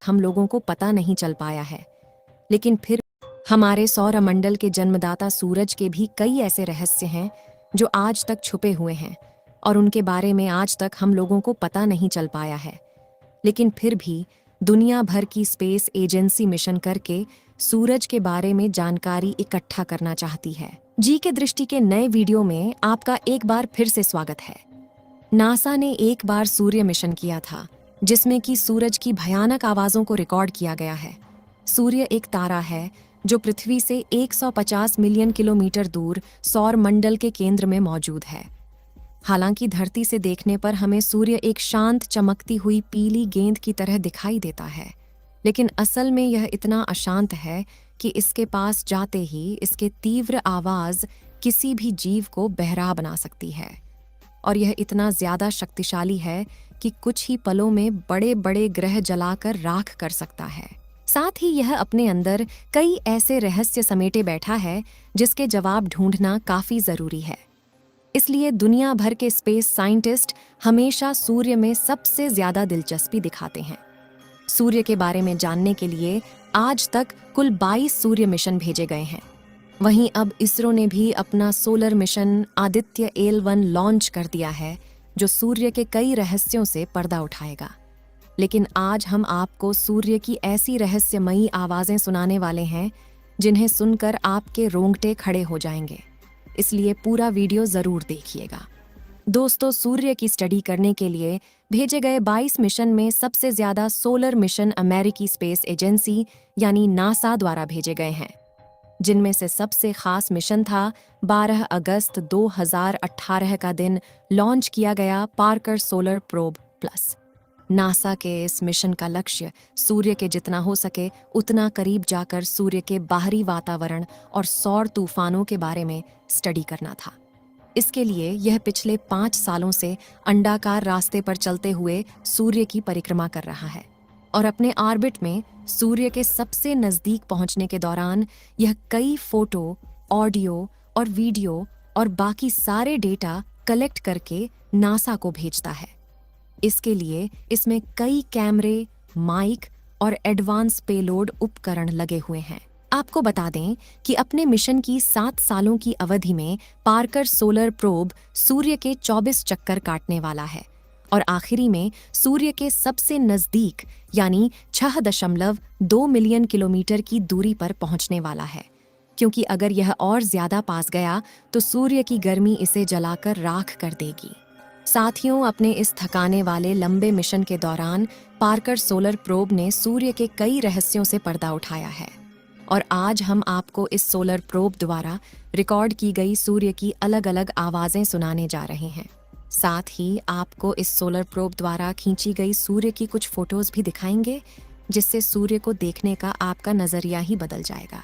हम लोगों को पता नहीं चल पाया है। लेकिन फिर हमारे सौरमंडल के जन्मदाता सूरज के भी कई ऐसे रहस्य हैं जो आज तक छुपे हुए हैं और उनके बारे में आज तक हम लोगों को पता नहीं चल पाया है। लेकिन फिर भी दुनिया भर की स्पेस एजेंसी मिशन करके सूरज के बारे में जानकारी इकट्ठा करना चाहती है। जी के दृष्टि के नए वीडियो में आपका एक बार फिर से स्वागत है। नासा ने एक बार सूर्य मिशन किया था जिसमें कि सूरज की भयानक आवाजों को रिकॉर्ड किया गया है। सूर्य एक तारा है जो पृथ्वी से 150 मिलियन किलोमीटर दूर सौर मंडल के केंद्र में मौजूद है। हालांकि धरती से देखने पर हमें सूर्य एक शांत चमकती हुई पीली गेंद की तरह दिखाई देता है, लेकिन असल में यह इतना अशांत है कि इसके पास जाते ही इसके तीव्र आवाज किसी भी जीव को बहरा बना सकती है। और यह इतना ज्यादा शक्तिशाली है कि कुछ ही पलों में बड़े बड़े ग्रह जलाकर राख कर सकता है। साथ ही यह अपने अंदर कई ऐसे रहस्य समेटे बैठा है जिसके जवाब ढूंढना काफी जरूरी है। इसलिए दुनिया भर के स्पेस साइंटिस्ट हमेशा सूर्य में सबसे ज्यादा दिलचस्पी दिखाते हैं। सूर्य के बारे में जानने के लिए आज तक कुल 22 सूर्य मिशन भेजे गए हैं। वहीं अब इसरो ने भी अपना solar mission Aditya L1 launch कर दिया है जो सूर्य के कई रहस्यों से पर्दा उठाएगा। लेकिन आज हम आपको सूर्य की ऐसी रहस्यमयी आवाजें सुनाने वाले हैं जिन्हें सुनकर आपके रोंगटे खड़े हो जाएंगे। इसलिए पूरा वीडियो जरूर देखिएगा। दोस्तों, सूर्य की स्टडी करने के लिए भेजे गए 22 मिशन में सबसे ज्यादा सोलर मिशन अमेरिकी स्पेस एजेंसी यानी नासा द्वारा भेजे गए हैं, जिनमें से सबसे खास मिशन था 12 अगस्त 2018 का दिन लॉन्च किया गया Parker solar probe plus. NASA के इस मिशन का लक्ष्य सूर्य के जितना हो सके उतना करीब जाकर सूर्य के बाहरी वातावरण और सौर तूफानों के बारे में स्टडी करना था। इसके लिए यह पिछले 5 सालों से अंडाकार रास्ते पर चलते हुए सूर्य की परिक्रमा कर रहा है और अपने ऑर्बिट में सूर्य के सबसे नजदीक पहुंचने के दौरान यह कई फोटो, ऑडियो और वीडियो और बाकी सारे डेटा कलेक्ट करके नासा को भेजता है। इसके लिए इसमें कई कैमरे, माइक और एडवांस पेलोड उपकरण लगे हुए हैं। आपको बता दें कि अपने मिशन की 7 सालों की अवधि में पार्कर सोलर प्रोब सूर्य के 24 चक्कर काटने वाला है और आखिरी में सूर्य के सबसे नजदीक यानी 6.2 मिलियन किलोमीटर की दूरी पर पहुंचने वाला है, क्योंकि अगर यह और ज्यादा पास गया तो सूर्य की गर्मी इसे जलाकर राख कर देगी। साथियों, अपने इस थकाने वाले लंबे मिशन के दौरान पार्कर सोलर प्रोब ने सूर्य के कई रहस्यों से पर्दा उठाया है और आज हम आपको इस सोलर प्रोब द्वारा रिकॉर्ड की गई सूर्य की अलग अलग आवाजें सुनाने जा रहे हैं। साथ ही आपको इस सोलर प्रोब द्वारा खींची गई सूर्य की कुछ फोटोज भी दिखाएंगे, जिससे सूर्य को देखने का आपका नजरिया ही बदल जाएगा।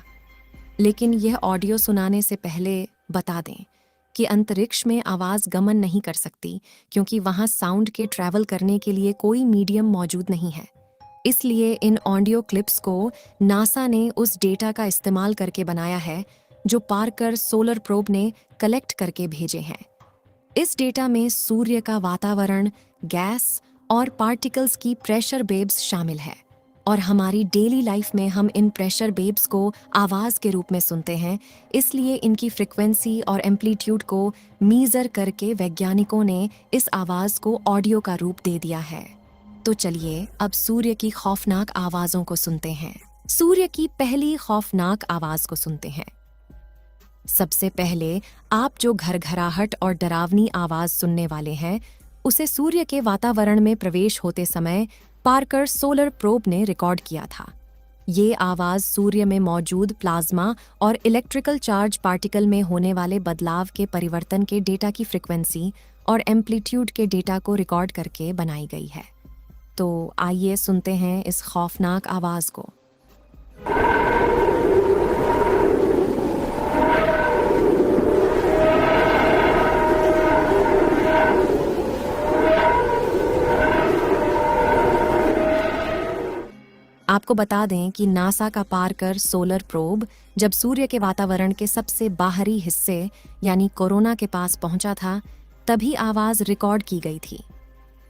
लेकिन यह ऑडियो सुनाने से पहले बता दें कि अंतरिक्ष में आवाज गमन नहीं कर सकती, क्योंकि वहां साउंड के ट्रैवल करने के लिए कोई मीडियम मौजूद नहीं है। इसलिए इन ऑडियो क्लिप्स को नासा ने उस डेटा का इस्तेमाल करके बनाया है जो पार्कर सोलर प्रोब ने कलेक्ट करके भेजे हैं। इस डेटा में सूर्य का वातावरण, गैस और पार्टिकल्स की प्रेशर वेव्स शामिल है और हमारी डेली लाइफ में हम इन प्रेशर वेव्स को आवाज के रूप में सुनते हैं। इसलिए इनकी फ्रीक्वेंसी और एम्पलीट्यूड को मीजर करके वैज्ञानिकों ने इस आवाज को ऑडियो का रूप दे दिया है। तो चलिए अब सूर्य की खौफनाक आवाजों को सुनते हैं। सूर्य की पहली खौफनाक आवाज को सुनते हैं। सबसे पहले आप जो घरघराहट और डरावनी आवाज सुनने वाले हैं, उसे सूर्य के वातावरण में प्रवेश होते समय पार्कर सोलर प्रोब ने रिकॉर्ड किया था। ये आवाज सूर्य में मौजूद प्लाज्मा और इलेक्ट्रिकल चार्ज पार्टिकल में होने वाले बदलाव के परिवर्तन के डेटा की फ्रीक्वेंसी और एम्पलीट्यूड के डेटा को रिकॉर्ड करके बनाई गई है। तो आइए सुनते हैं इस खौफनाक आवाज को। आपको बता दें कि नासा का पार्कर सोलर प्रोब जब सूर्य के वातावरण के सबसे बाहरी हिस्से यानी कोरोना के पास पहुंचा था, तभी आवाज रिकॉर्ड की गई थी।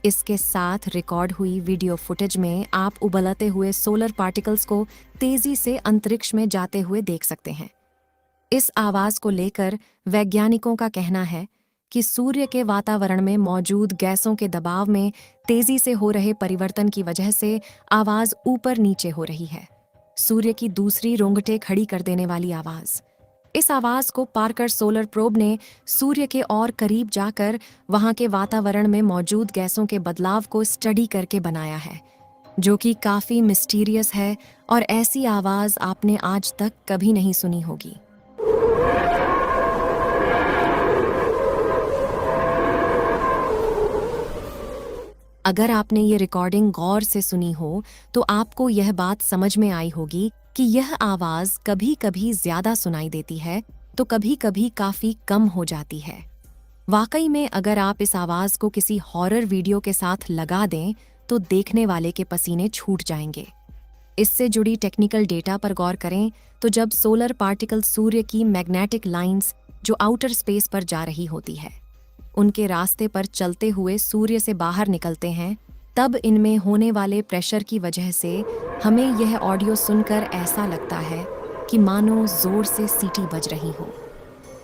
इसके साथ रिकॉर्ड हुई वीडियो फुटेज में आप उबलते हुए सोलर पार्टिकल्स को तेजी से अंतरिक्ष में जाते हुए देख सकते हैं। इस आवाज को लेकर वैज्ञानिकों का कहना है कि सूर्य के वातावरण में मौजूद गैसों के दबाव में तेजी से हो रहे परिवर्तन की वजह से आवाज ऊपर नीचे हो रही है। सूर्य की दूसरी रोंगटे खड़ी कर देने वाली आवाज। इस आवाज को पार्कर सोलर प्रोब ने सूर्य के और करीब जाकर वहां के वातावरण में मौजूद गैसों के बदलाव को स्टडी करके बनाया है, जो कि काफी मिस्टीरियस है और ऐसी आवाज आपने आज तक कभी नहीं सुनी होगी। अगर आपने ये रिकॉर्डिंग गौर से सुनी हो तो आपको यह बात समझ में आई होगी कि यह आवाज कभी कभी ज्यादा सुनाई देती है तो कभी कभी काफी कम हो जाती है। वाकई में अगर आप इस आवाज को किसी हॉरर वीडियो के साथ लगा दें तो देखने वाले के पसीने छूट जाएंगे। इससे जुड़ी टेक्निकल डेटा पर गौर करें तो जब सोलर पार्टिकल सूर्य की मैग्नेटिक लाइंस जो आउटर स्पेस पर जा रही होती है उनके रास्ते पर चलते हुए सूर्य से बाहर निकलते हैं, तब इनमें होने वाले प्रेशर की वजह से हमें यह ऑडियो सुनकर ऐसा लगता है कि मानो जोर से सीटी बज रही हो।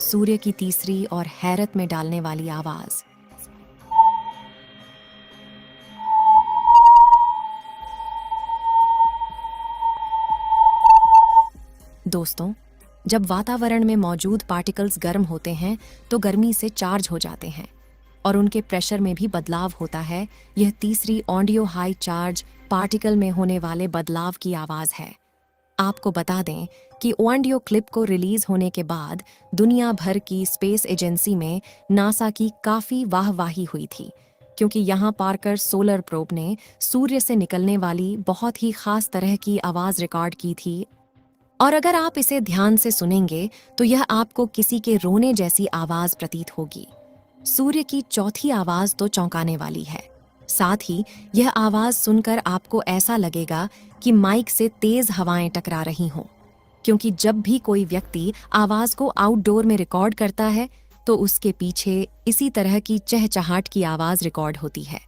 सूर्य की तीसरी और हैरत में डालने वाली आवाज। दोस्तों, जब वातावरण में मौजूद पार्टिकल्स गर्म होते हैं तो गर्मी से चार्ज हो जाते हैं और उनके प्रेशर में भी बदलाव होता है। यह तीसरी ऑडियो हाई चार्ज पार्टिकल में होने वाले बदलाव की आवाज है। आपको बता दें कि ऑडियो क्लिप को रिलीज होने के बाद दुनिया भर की स्पेस एजेंसी में नासा की काफी वाहवाही हुई थी, क्योंकि यहाँ पार्कर सोलर प्रोब ने सूर्य से निकलने वाली बहुत ही खास तरह की आवाज रिकॉर्ड की थी। और अगर आप इसे ध्यान से सुनेंगे तो यह आपको किसी के रोने जैसी आवाज प्रतीत होगी। सूर्य की चौथी आवाज तो चौंकाने वाली है। साथ ही यह आवाज सुनकर आपको ऐसा लगेगा कि माइक से तेज हवाएं टकरा रही हों, क्योंकि जब भी कोई व्यक्ति आवाज को आउटडोर में रिकॉर्ड करता है तो उसके पीछे इसी तरह की चहचहाट की आवाज रिकॉर्ड होती है।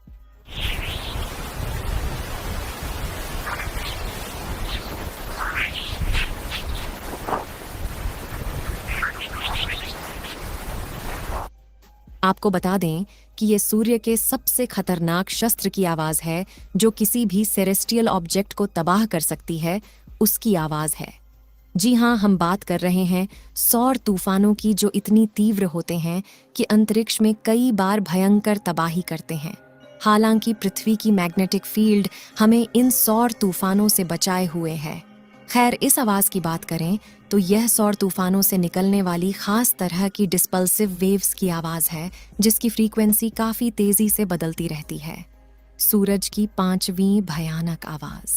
आपको बता दें कि ये सूर्य के सबसे खतरनाक शस्त्र की आवाज है, जो किसी भी सेरेस्टियल ऑब्जेक्ट को तबाह कर सकती है, उसकी आवाज है। जी हाँ, हम बात कर रहे हैं सौर तूफानों की, जो इतनी तीव्र होते हैं कि अंतरिक्ष में कई बार भयंकर तबाही करते हैं। हालांकि पृथ्वी की मैग्नेटिक फील्ड हमें इन सौर तूफानों से बचाए हुए है। खैर, इस आवाज की बात करें तो यह सौर तूफानों से निकलने वाली खास तरह की डिस्पल्सिव वेव्स की आवाज है, जिसकी फ्रीक्वेंसी काफी तेजी से बदलती रहती है। सूरज की पांचवीं भयानक आवाज।